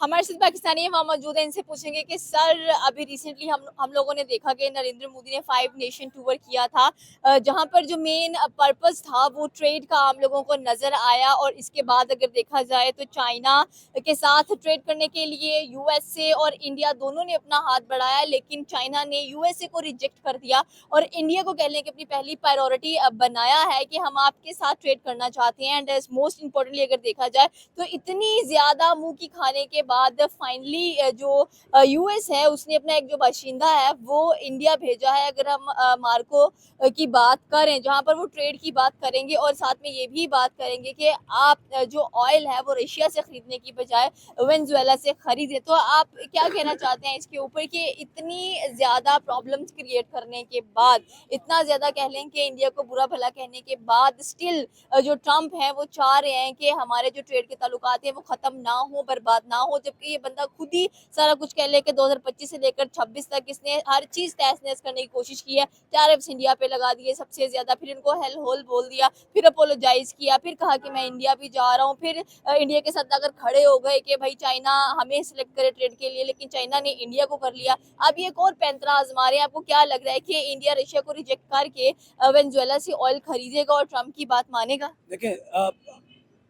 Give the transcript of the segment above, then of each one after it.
हमारे साथ पाकिस्तानी वहाँ मौजूद है, इनसे पूछेंगे कि सर अभी रिसेंटली हम लोगों ने देखा कि नरेंद्र मोदी ने 5 नेशन टूर किया था, जहाँ पर जो मेन पर्पस था वो ट्रेड का हम लोगों को नजर आया। और इसके बाद अगर देखा जाए तो चाइना के साथ ट्रेड करने के लिए यूएसए और इंडिया दोनों ने अपना हाथ बढ़ाया, लेकिन चाइना ने यूएसए को रिजेक्ट कर दिया और इंडिया को कह लें कि अपनी पहली प्रायोरिटी बनाया है कि हम आपके साथ ट्रेड करना चाहते हैं। एंड मोस्ट इम्पोर्टेंटली अगर देखा जाए तो इतनी ज्यादा मुंह की खाने के बाद फाइनली जो यूएस है उसने अपना एक जो बाशिंदा है वो इंडिया भेजा है। अगर हम मार्को की बात करें, जहां पर वो ट्रेड की बात करेंगे और साथ में ये भी बात करेंगे कि आप जो ऑयल है वो रशिया से खरीदने की बजाय वेनेजुएला से खरीदे, तो आप क्या कहना चाहते हैं इसके ऊपर कि इतनी ज्यादा प्रॉब्लम्स क्रिएट करने के बाद, इतना ज्यादा कह लें कि इंडिया को बुरा भला कहने के बाद स्टिल जो ट्रम्प है वो चाह रहे हैं कि हमारे जो ट्रेड के ताल्लुकात हैं वो खत्म ना हो, बर्बाद ना हो, जबकि ये बंदा खुद ही सारा कुछ कह ले कि 2025 से लेकर 26 तक इसने हर चीज तहस नहस करने की कोशिश की है। टैरिफ्स इंडिया पे लगा दिए सबसे ज्यादा, फिर इनको हेल होल बोल दिया, फिर अपोलोजाइज किया, फिर कहा कि मैं इंडिया भी जा रहा हूँ, फिर इंडिया के साथ अगर खड़े हो गए कि भाई चाइना हमें सिलेक्ट करे ट्रेड के लिए, लेकिन चाइना ने इंडिया को कर लिया। अब ये एक और पैंतरा आजमा रहे हैं। आपको क्या लग रहा है कि इंडिया रशिया को रिजेक्ट करके वेनेजुएला से ऑयल खरीदेगा और ट्रम्प की बात मानेगा? देखिए,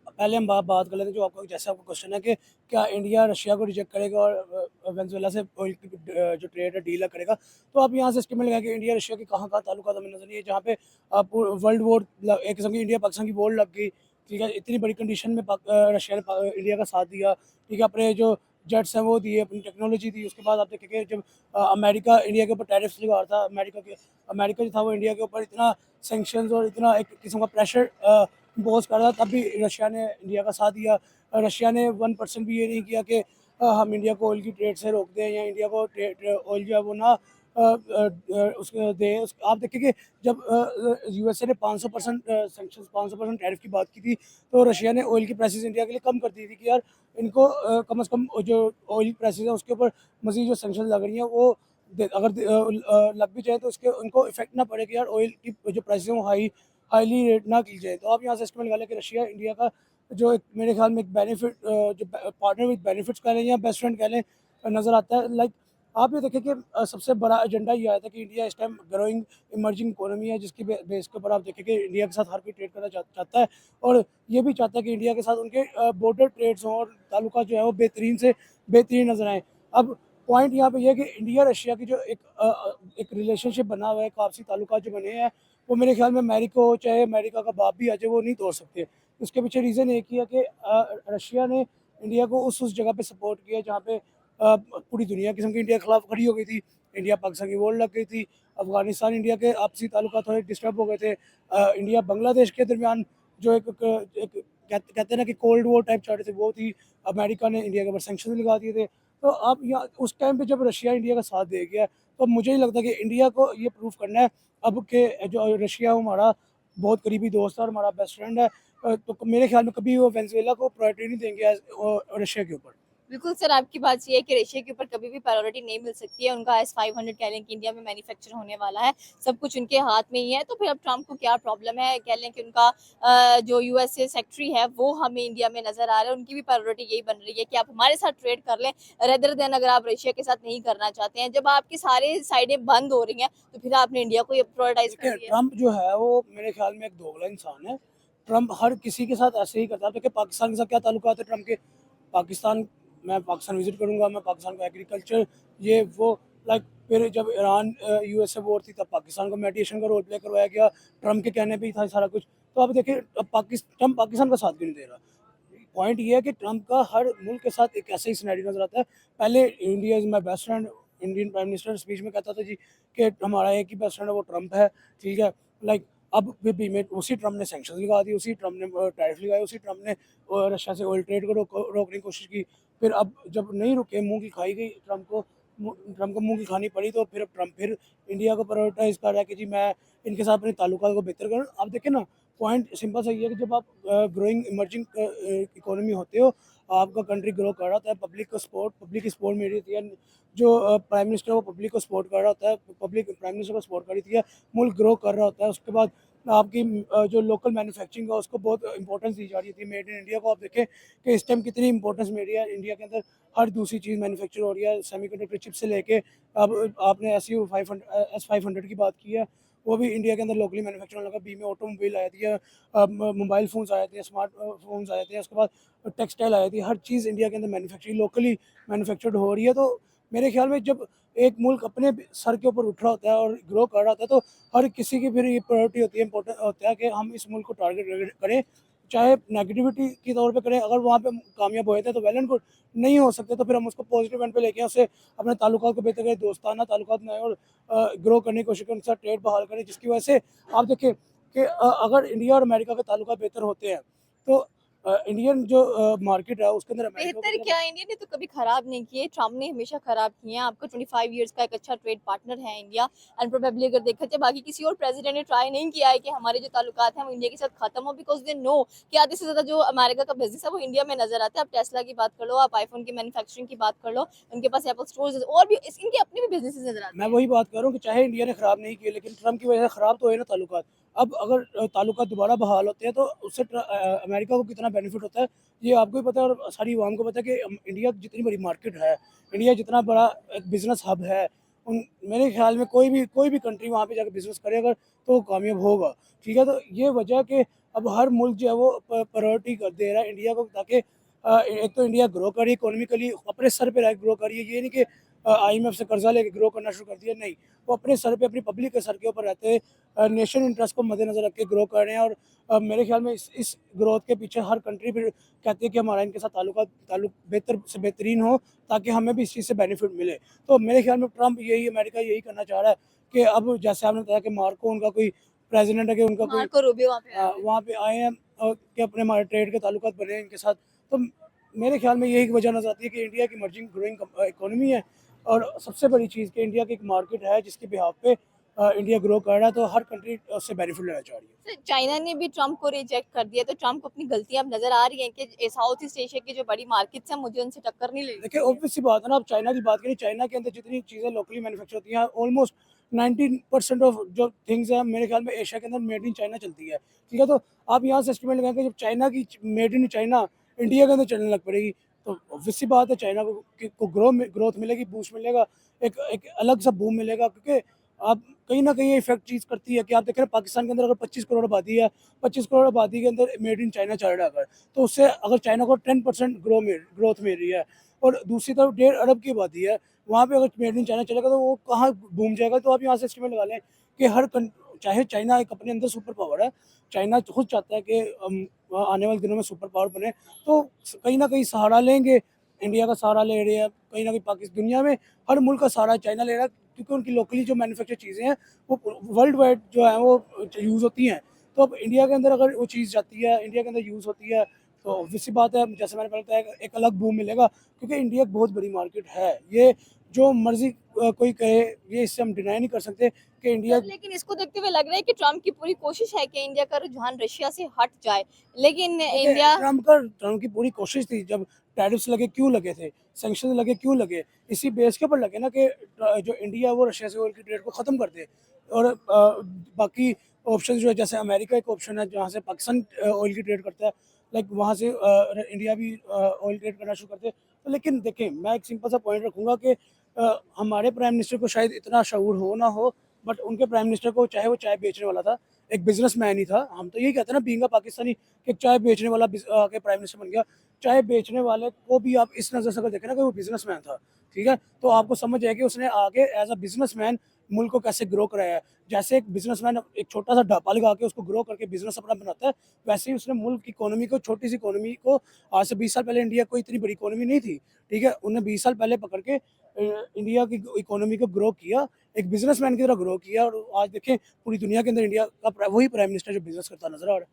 पहले हम बात कर लेते हैं, जो आपका जैसे आपका क्वेश्चन है कि क्या इंडिया रशिया को रिजेक्ट करेगा और वेनेजुएला से ऑयल की जो ट्रेड है डील करेगा। तो आप यहाँ से एस्टिमेट लगाएं कि इंडिया रशिया के कहाँ ताल्लुकात हमें नजर नहीं है, जहाँ पे वर्ल्ड वॉर एक किस्म की इंडिया पाकिस्तान की वॉर लग गई। ठीक है, इतनी बड़ी कंडीशन में रशिया ने इंडिया का साथ दिया। ठीक है, अपने जो जेट्स हैं वो दिए, अपनी टेक्नोलॉजी दी। उसके बाद आप देखेंगे जब अमेरिका इंडिया के ऊपर टैरिफ्स लगा रहा था, अमेरिका जो था वो इंडिया के ऊपर इतना सेंक्शंस और इतना एक किस्म का प्रेशर इम्पोज कर रहा था, तब भी रशिया ने इंडिया का साथ दिया। रशिया ने 1% भी ये नहीं किया कि हम इंडिया को ऑयल की ट्रेड से रोक दें या इंडिया को ऑयल जो है वो ना उसको दें। आप देखिए कि जब यूएसए ने 500% सेंक्शन 500% टैरिफ की बात की थी, तो रशिया ने ऑयल की प्राइसेस इंडिया के लिए कम कर दी थी कि यार इनको कम से कम जो ऑयल प्राइसेस है उसके ऊपर मजीद जो सेंक्शन लग रही हैं वो अगर लग भी जाए तो उसके उनको इफेक्ट ना पड़े कि यार ऑयल की जो प्राइसेस हैं वो हाईली रेट ना की जाए। तो आप यहाँ से एस्टिमेट लगा लें कि रशिया इंडिया का जो एक मेरे ख्याल में एक बेनिफिट, जो पार्टनर विद बेनिफिट्स कह लें या बेस्ट फ्रेंड कह लें, नज़र आता है। लाइक आप ये देखें कि सबसे बड़ा एजेंडा ये आया था कि इंडिया इस टाइम ग्रोइंग इमर्जिंग इकोनॉमी है, जिसकी बेस के ऊपर आप देखें कि इंडिया के साथ हर कोई ट्रेड करना चाहता है और ये भी चाहता है कि इंडिया के साथ उनके बॉर्डर ट्रेड्स हों और ताल्लुकात जो है वो बेहतरीन से बेहतरीन नजर आए। अब पॉइंट यहाँ पे ये है कि इंडिया रशिया की जो एक रिलेशनशिप बना हुआ है, एक आपसी ताल्लुकात जो बने हैं, वो मेरे ख्याल में अमेरिका हो चाहे अमेरिका का बाप भी आ जाए वो नहीं तोड़ सकते। उसके पीछे रीज़न एक ही है कि रशिया ने इंडिया को उस जगह पे सपोर्ट किया जहाँ पे पूरी दुनिया किस्म की इंडिया के खिलाफ खड़ी हो गई थी। इंडिया पाकिस्तान की वॉर लग गई थी। अफगानिस्तान इंडिया के आपसी ताल्लुकात थोड़े डिस्टर्ब हो गए थे। इंडिया बांग्लादेश के दरमियान जो कहते हैं ना कि कोल्ड वॉर टाइप चल रहे थे, वो थी। अमेरिका ने इंडिया के ऊपर सैंक्शन लगा दिए थे। तो अब यहाँ उस टाइम पे जब रशिया इंडिया का साथ दे गया, तो मुझे नहीं लगता कि इंडिया को ये प्रूव करना है अब के जो रशिया हमारा बहुत करीबी दोस्त है और हमारा बेस्ट फ्रेंड है। तो मेरे ख्याल में कभी वो वेनेजुएला को प्रायोरिटी नहीं देंगे रशिया के ऊपर। बिल्कुल सर, आपकी बात सही है कि रशिया के ऊपर कभी भी प्रायोरिटी नहीं मिल सकती है। उनका S-500 कह लें कि इंडिया में मैन्युफैक्चर होने वाला है, सब कुछ उनके हाथ में ही है। तो फिर अब ट्रम्प को क्या प्रॉब्लम है, कह लें कि उनका जो यूएसए सेक्रेटरी है वो हमें इंडिया में नजर आ रहा है, उनकी भी प्रायोरिटी यही बन रही है कि आप हमारे साथ ट्रेड कर लें, रेदर देन अगर आप रशिया के साथ नहीं करना चाहते हैं। जब आपकी सारी साइडें बंद हो रही हैं तो फिर आपने इंडिया को प्रायोरिटाइज कर देखिए, दिया। ट्रम्प जो है वो मेरे ख्याल में एक दोगला इंसान है। ट्रम्प हर किसी के साथ ऐसे ही करता है। देखिए, पाकिस्तान के साथ क्या ताल्लुकात है ट्रम्प के। पाकिस्तान मैं पाकिस्तान विजिट करूंगा, मैं पाकिस्तान का एग्रीकल्चर ये वो लाइक फिर जब ईरान यूएसए वॉर थी तब पाकिस्तान को मेडिएशन का रोल प्ले करवाया गया, ट्रम्प के कहने पे ही था सारा कुछ। तो अब देखिए, अब ट्रम्प पाकिस्तान का साथ भी नहीं दे रहा। पॉइंट ये है कि ट्रम्प का हर मुल्क के साथ एक ऐसा ही सिनेरियो नजर आता है। पहले India is my best friend, Indian prime minister speech में कहता था जी कि हमारा एक ही बेस्ट फ्रेंड है वो ट्रम्प है। ठीक है, लाइक अब भी में उसी ट्रम्प ने सैंक्शन लगा दी, उसी ट्रम्प ने टैरिफ लगाए, उसी ट्रम्प ने रशिया से ऑयल ट्रेड को रोकने की कोशिश की। फिर अब जब नहीं रुके, मुंह की खाई गई ट्रम्प को मुंह की खानी पड़ी, तो फिर अब ट्रम्प फिर इंडिया को प्रायोरिटाइज कर रहा है कि जी मैं इनके साथ अपने ताल्लुकात को बेहतर करूँ। अब देखिए ना, पॉइंट सिंपल सा ये है कि जब आप ग्रोइंग इमर्जिंग इकोनॉमी होते हो, आपका कंट्री ग्रो कर रहा होता है, पब्लिक की सपोर्ट मिल रही थी, जो प्राइम मिनिस्टर वो पब्लिक को सपोर्ट कर रहा होता है, पब्लिक प्राइम मिनिस्टर को सपोर्ट कर रही थी, मुल्क ग्रो कर रहा होता है। उसके बाद आपकी जो लोकल मैन्युफैक्चरिंग है उसको बहुत इंपॉर्टेंस दी जा रही थी। मेड इन इंडिया को आप देखें कि इस टाइम कितनी इंपॉर्टेंस मिल रही है। इंडिया के अंदर हर दूसरी चीज़ मैन्युफैक्चर हो रही है, सेमीकंडक्टर चिप से लेके अब आपने S500 की बात की है, वो भी इंडिया के अंदर लोकली मैन्युफैक्चर होने लगा। बी में ऑटोमोबाइल आई थी, मोबाइल फ़ोन्स आए थे, स्मार्ट फ़ोन्स आए थे, उसके बाद टेक्सटाइल आई थी। हर चीज़ इंडिया के अंदर मैन्युफैक्चरिंग लोकली मैन्युफैक्चर्ड हो रही है। तो मेरे ख्याल में जब एक मुल्क अपने सर के ऊपर उठ रहा होता है और ग्रो कर रहा होता है, तो हर किसी की फिर ये प्रायोरिटी होती है, इम्पोर्टेंट होता है कि हम इस मुल्क को टारगेट करें, चाहे नेगेटिविटी के तौर पे करें। अगर वहाँ पे कामयाब हुए थे तो वेल एंड गुड, नहीं हो सकते तो फिर हम उसको पॉजिटिव एंड पे लेके आएं, उससे अपने ताल्लुकात को बेहतर करें, दोस्ताना ताल्लुकात बनाएं और ग्रो करने की कोशिश करें, उनके साथ ट्रेड बहाल करें, जिसकी वजह से आप देखें कि अगर इंडिया और अमेरिका के ताल्लुकात बेहतर होते हैं तो इंडियन जो मार्केट है उसके अंदर अमेरिका बेहतर को क्या, इंडिया ने तो कभी खराब नहीं किए, ट्रम्प ने हमेशा खराब किए हैं। आपका 25 इयर्स का एक अच्छा ट्रेड पार्टनर है इंडिया, एंड प्रोबेबली अगर देखा जाए बाकी किसी और प्रेसिडेंट ने ट्राई नहीं किया है कि हमारे जो ताल्लुकात हैं वो इंडिया के साथ खत्म हो, बिकॉज दे नो कि आधे से ज्यादा जो अमेरिका का बिजनेस है वो इंडिया में नजर आता है। आप टेस्ला की बात कर लो, आप आईफोन की मैन्युफैक्चरिंग की बात कर लो, उनके पास एप्पल स्टोर्स और भी इनके अपने भी बिजनेस नजर आते मैं हैं। वही बात कर रहा हूँ कि चाहे इंडिया ने ख़राब नहीं किए, लेकिन ट्रम्प की वजह से ख़राब तो हुए ना ताल्लुकात। अब अगर ताल्लुकात दोबारा बहाल होते हैं तो उससे अमेरिका को कितना बेनिफिट होता है, ये आपको भी पता है और सारी अवाम को पता है कि इंडिया जितनी बड़ी मार्केट है, इंडिया जितना बड़ा एक बिज़नेस हब है, उन मेरे ख़्याल में कोई भी कंट्री वहाँ पे जाके बिज़नेस करे अगर तो वो कामयाब होगा। ठीक है? तो ये वजह है कि अब हर मुल्क जो है वो प्रायोरिटी कर दे रहा है इंडिया को, ताकि एक तो इंडिया ग्रो करे इकोनॉमिकली, अपने सर पे रह ग्रो करिए। ये नहीं कि आईएमएफ से कर्जा लेके ग्रो करना शुरू कर दिया, नहीं। वो अपने सर पे, अपनी पब्लिक के सर के ऊपर रहते हुए नेशन इंटरेस्ट को मद्देनज़र रख के ग्रो कर रहे हैं। और मेरे ख्याल में इस ग्रोथ के पीछे हर कंट्री फिर कहती है कि हमारा इनके साथ ताल्लुक बेहतर से बेहतरीन हो, ताकि हमें भी इस चीज़ से बेनिफिट मिले। तो मेरे ख्याल में ट्रम्प यही, अमेरिका यही करना चाह रहा है कि अब जैसे आपने बताया कि मार्को उनका कोई प्रेसिडेंट है, कि उनका कोई मार्को रूबियो वहाँ पे आए हुए हैं। वहाँ पे आए हैं कि अपने हमारे ट्रेड के ताल्लुकात बने हैं इनके साथ। तो मेरे ख्याल में यही वजह नज़र आती है कि इंडिया की इमर्जिंग ग्रोइंग इकोनॉमी है, और सबसे बड़ी चीज़ कि इंडिया की एक मार्केट है जिसके बिहाफ पे इंडिया ग्रो कर रहा है, तो हर कंट्री उससे बेनिफिट लेना चाह रही है। सर, चाइना ने भी ट्रम्प को रिजेक्ट कर दिया, तो ट्रम्प को अपनी गलतियां अब नजर आ रही हैं कि साउथ ईस्ट एशिया की जो बड़ी मार्केट्स हैं मुझे उनसे टक्कर नहीं लेनी देखिए चाहिए। ऑब्वियस सी बात है ना, आप चाइना की बात करें, चाइना के अंदर जितनी चीज़ें लोकली मैन्युफैक्चर होती हैं, ऑलमोस्ट 90% ऑफ जो थिंग्स हैं मेरे ख्याल में एशिया के अंदर मेड इन चाइना चलती है। ठीक है? तो आप यहाँ से एस्टिमेट लगाएं कि जब चाइना की मेड इन चाइना इंडिया के अंदर चलने लग पड़ेगी, तो ऑब्वियस सी बात है चाइना को ग्रोथ मिलेगी, बूस्ट मिलेगा, एक एक अलग सा बूम मिलेगा। क्योंकि आप कहीं ना कहीं इफेक्ट चीज़ करती है कि आप देख रहे हैं पाकिस्तान के अंदर अगर 25 करोड़ आबादी है, 25 करोड़ आबादी के अंदर मेड इन चाइना चल रहा है अगर, तो उससे अगर चाइना को 10% ग्रोथ मिल रही है, और दूसरी तरफ 1.5 अरब की आबादी है, वहाँ पे अगर मेड इन चाइना चलेगा तो वो कहाँ बूम जाएगा। तो आप यहाँ से एस्टिमेट लगा लें कि चाहे चाइना एक अपने अंदर सुपर पावर है, चाइना खुद चाहता है कि आने वाले दिनों में सुपर पावर बने, तो कहीं ना कहीं सहारा लेंगे, इंडिया का सहारा ले रहे हैं, कहीं ना कहीं पाकिस्तान, दुनिया में हर मुल्क का सहारा चाइना ले रहा है, क्योंकि उनकी लोकली जो मैन्युफैक्चर चीज़ें हैं वो वर्ल्ड वाइड जो है वो यूज़ होती हैं। तो अब इंडिया के अंदर अगर वो चीज़ जाती है, इंडिया के अंदर यूज़ होती है, तो ऑब्वियस सी बात है, जैसे मैंने पहले बताया, एक अलग बूम मिलेगा, क्योंकि इंडिया एक बहुत बड़ी मार्केट है। ये जो मर्ज़ी कोई कहे, ये इससे हम डिनाई नहीं कर सकते कि इंडिया। सर, लेकिन इसको देखते हुए लग रहा है कि ट्रम्प की पूरी कोशिश है कि इंडिया का रुझान रशिया से हट जाए, लेकिन देखिए इंडिया ट्रम्प की पूरी कोशिश थी, जब टैरिफ्स लगे क्यों लगे थे, सैंक्शन लगे क्यों लगे, इसी बेस के ऊपर लगे ना कि जो इंडिया है वो रशिया से ऑयल की ट्रेड को ख़त्म कर दे, और बाकी ऑप्शन जो है, जैसे अमेरिका एक ऑप्शन है जहाँ से पाकिस्तान ऑयल की ट्रेड करता है, लाइक वहाँ से इंडिया भी ऑयल ट्रेड करना शुरू करते। तो लेकिन देखें, मैं एक सिंपल सा पॉइंट रखूँगा कि हमारे प्राइम मिनिस्टर को शायद इतना शऊर हो ना हो, बट उनके प्राइम मिनिस्टर को, चाहे वो चाय बेचने वाला था, एक बिजनेसमैन ही था, हम तो यही कहते हैं ना बीइंग अ पाकिस्तानी, कि चाय बेचने वाला के प्राइम मिनिस्टर बन गया। चाय बेचने वाले को भी आप इस नज़र से अगर देखें ना कि वो बिजनेसमैन था, ठीक है? तो आपको समझ आएगी उसने आगे एज अ बिजनेसमैन मुल्क को कैसे ग्रो कराया है। जैसे एक बिजनेसमैन एक छोटा सा ढाबा लगा के उसको ग्रो करके बिजनेस अपना बनाता है, वैसे ही उसने मुल्क की इकोनॉमी को, छोटी सी इकोनॉमी को, आज से 20 साल पहले इंडिया कोई इतनी बड़ी इकोनॉमी नहीं थी, ठीक है? उन्हें 20 साल पहले पकड़ के इंडिया की इकोनॉमी को ग्रो किया, एक बिजनेसमैन की तरह ग्रो किया, और आज देखें पूरी दुनिया के अंदर इंडिया का वही प्राइम मिनिस्टर जो बिजनेस करता नजर आ रहा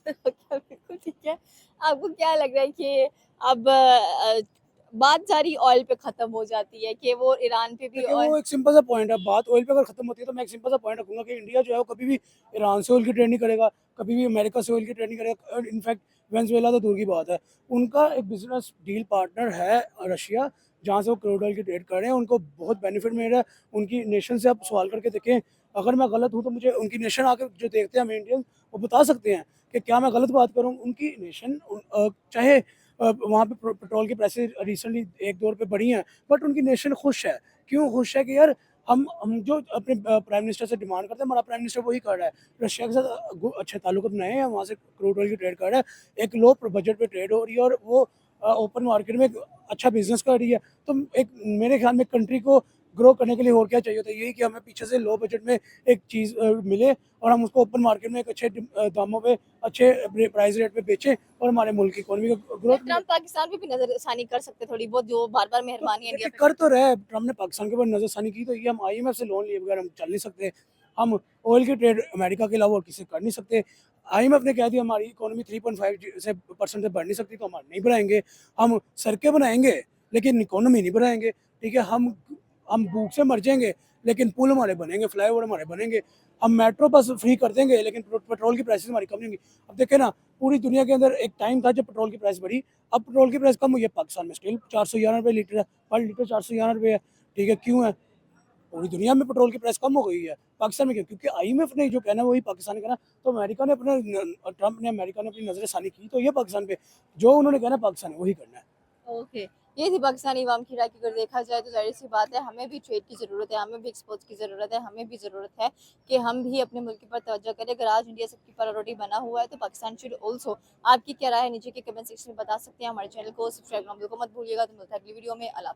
है। बिल्कुल ठीक है। आपको क्या लग रहा है कि अब बात सारी ऑयल पे खत्म हो जाती है कि वो ईरान पे भी देखिए ऑयल। वो एक सिंपल सा पॉइंट है, बात ऑयल पे अगर खत्म होती है तो मैं एक सिंपल सा पॉइंट रखूंगा कि इंडिया जो है वो कभी भी ईरान से ऑयल की ट्रेड नहीं करेगा, कभी भी अमेरिका से ऑयल की ट्रेड नहीं करेगा, और इनफैक्ट वेनेजुएला तो दूर की बात है। उनका एक बिजनेस डील पार्टनर है रशिया, जहाँ से वो क्रूड ऑयल की ट्रेड कर रहे हैं, उनको बहुत बेनिफिट मिल रहा है। उनकी नेशन से आप सवाल करके देखें, अगर मैं गलत हूँ तो मुझे उनकी नेशन आके जो देखते हैं हम इंडियन वो बता सकते हैं कि क्या मैं गलत बात करूँ। उनकी नेशन चाहे वहाँ पे पेट्रोल की प्राइसेस रिसेंटली 1-2 रुपए बढ़ी हैं, बट उनकी नेशन खुश है। क्यों खुश है कि यार हम जो अपने प्राइम मिनिस्टर से डिमांड करते हैं, हमारा प्राइम मिनिस्टर वही कर रहा है। रशिया के साथ अच्छे ताल्लुक बनाए हैं, वहाँ से क्रूड ऑयल की ट्रेड कर रहा है। एक लो बजट पे ट्रेड हो रही है और वो ओपन मार्केट में एक अच्छा बिज़नेस कर रही है। तो एक मेरे ख्याल में कंट्री को ग्रो करने के लिए और क्या चाहिए होता है, यही कि हमें पीछे से लो बजट में एक चीज़ मिले और हम उसको ओपन मार्केट में एक अच्छे दामों पे, अच्छे प्राइस रेट पे बेचें और हमारे मुल्क की इकोनॉमी को ग्रोथ मिले। ट्रम्प पाकिस्तान पे भी नजरसानी कर सकते थोड़ी बहुत, जो बार-बार तो मेहरबानी इंडिया देखिए पे कर करते तो रहे हैं, ट्रम्प ने पाकिस्तान के ऊपर नज़रसानी की तो ये हम आईएमएफ से लोन लिए बगैर हम चल नहीं सकते। हम ऑयल की ट्रेड अमेरिका के अलावा और किसी से कर नहीं सकते। आईएमएफ ने कह दिया हमारी इकोनॉमी 3.5 से परसेंट से बढ़ नहीं सकती तो हम नहीं बढ़ाएँगे। हम सड़कें बनाएँगे लेकिन इकोनॉमी नहीं बढ़ाएँगे, ठीक है? हम भूख से मर जाएँगे लेकिन पुल हमारे बनेंगे, फ्लाईओवर हमारे बनेंगे। हम मेट्रो बस फ्री कर देंगे लेकिन पेट्रोल की प्राइसेज़ हमारी कम नहीं होंगी। अब देखिए ना, पूरी दुनिया के अंदर एक टाइम था जब पेट्रोल की प्राइस बढ़ी, अब पेट्रोल की प्राइस कम हुई है, पाकिस्तान में स्टिल 411 रुपए लीटर है, पर लीटर 411 रुपए है, ठीक है? क्यों है? पूरी दुनिया में पेट्रोल की प्राइस कम हो गई है, पाकिस्तान में क्यों? क्योंकि आईएमएफ ने जो कहना है वही पाकिस्तान ने कहना। तो अमेरिका ने ट्रम्प ने अमेरिका ने अपनी नज़रसानी की तो ये पाकिस्तान पे, जो उन्होंने कहना पाकिस्तान ने वही करना है। ओके, ये थी पाकिस्तानी अवाम की राय की। अगर देखा जाए तो ज़ाहिर-सी बात है, हमें भी ट्रेड की ज़रूरत है, हमें भी एक्सपोर्ट्स की ज़रूरत है, हमें भी ज़रूरत है कि हम भी अपने मुल्क पर तवज्जो करें। अगर आज इंडिया सबकी प्रायोरिटी बना हुआ है तो पाकिस्तान शुड ऑल्सो। आपकी क्या राय है नीचे के कमेंट सेक्शन में बता सकते हैं। हमारे चैनल को सब्सक्राइब करना बिल्कुल मत भूलिएगा। तो मिलता है अगली वीडियो में। अल्लाह